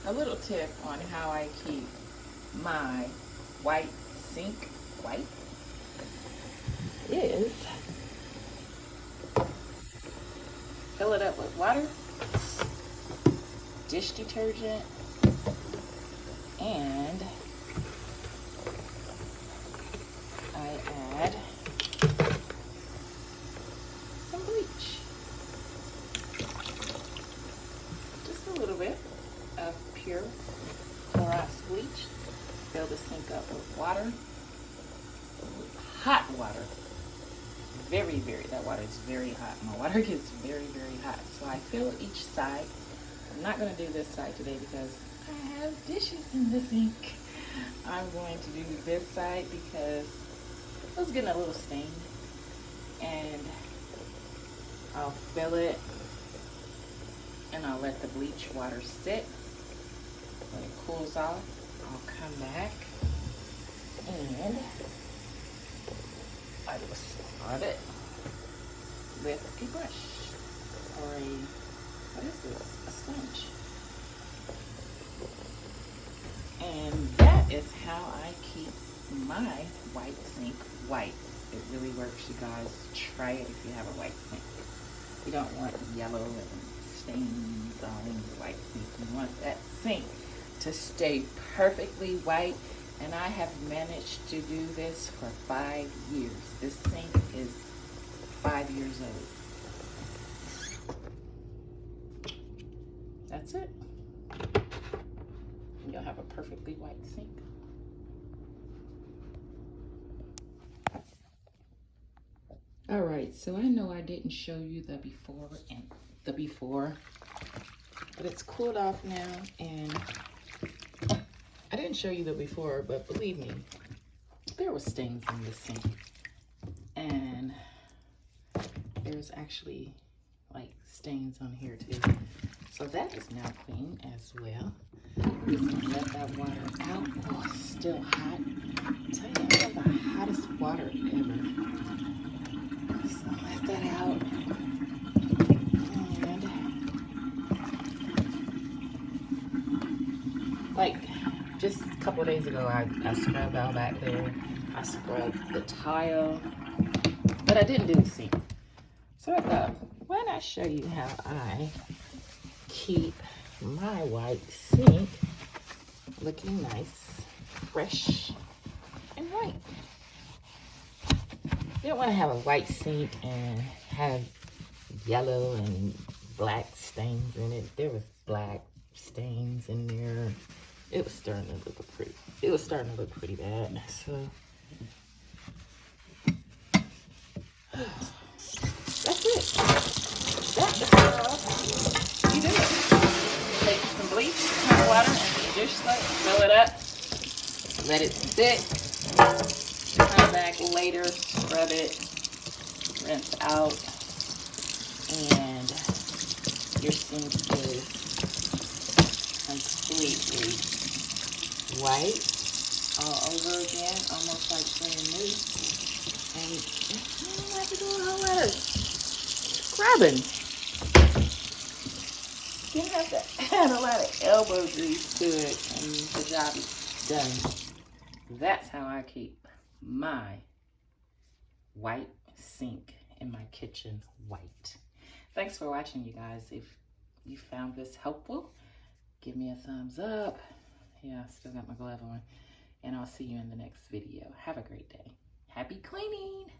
a little tip on how I keep my white sink white is fill it up with water, dish detergent, and I add some bleach. Just a little bit of pure Clorox bleach. Fill the sink up with water, hot water. Very, that water is very hot. My water gets very, very hot. So I fill each side. I'm not going to do this side today because I have dishes in the sink. I'm going to do this side because it was getting a little stained. And I'll fill it and I'll let the bleach water sit. When it cools off, I'll come back and I will scrub it with a brush or what is this? A sponge. And that is how I keep my white sink white. It really works, you guys. Try it if you have a white sink. You don't want yellow and stains on your white sink. You want that sink to stay perfectly white. And I have managed to do this for 5 years. This sink is 5 years old. That's it. You'll have a perfectly white sink. All right, so I know I didn't show you the before, but it's cooled off now, and I didn't show you the before, but believe me, there were stains in this sink. And there's actually like stains on here too. So that is now clean as well. Just gonna let that water out. Oh, it's still hot. I tell you, I have the hottest water ever. Just gonna let that out. And like just a couple of days ago, I scrubbed all back there. I scrubbed the tile, but I didn't do the sink. So I thought, why not show you how I keep my white sink looking nice, fresh, and white. You don't want to have a white sink and have yellow and black stains in it. There was black stains in there. It was starting to look pretty. It was starting to look pretty bad. So that's it. That is how you do it. Take some bleach, hot water, and dish soap, fill it up, let it sit. Come back later, scrub it, rinse out, and your sink is completely white all over again, almost like brand new. And you don't have to do a whole lot of scrubbing. You don't have to add a lot of elbow grease to it, and the job is done. That's how I keep my white sink in my kitchen white. Thanks for watching, you guys. If you found this helpful, give me a thumbs up. Yeah, I still got my glove on. And I'll see you in the next video. Have a great day. Happy cleaning!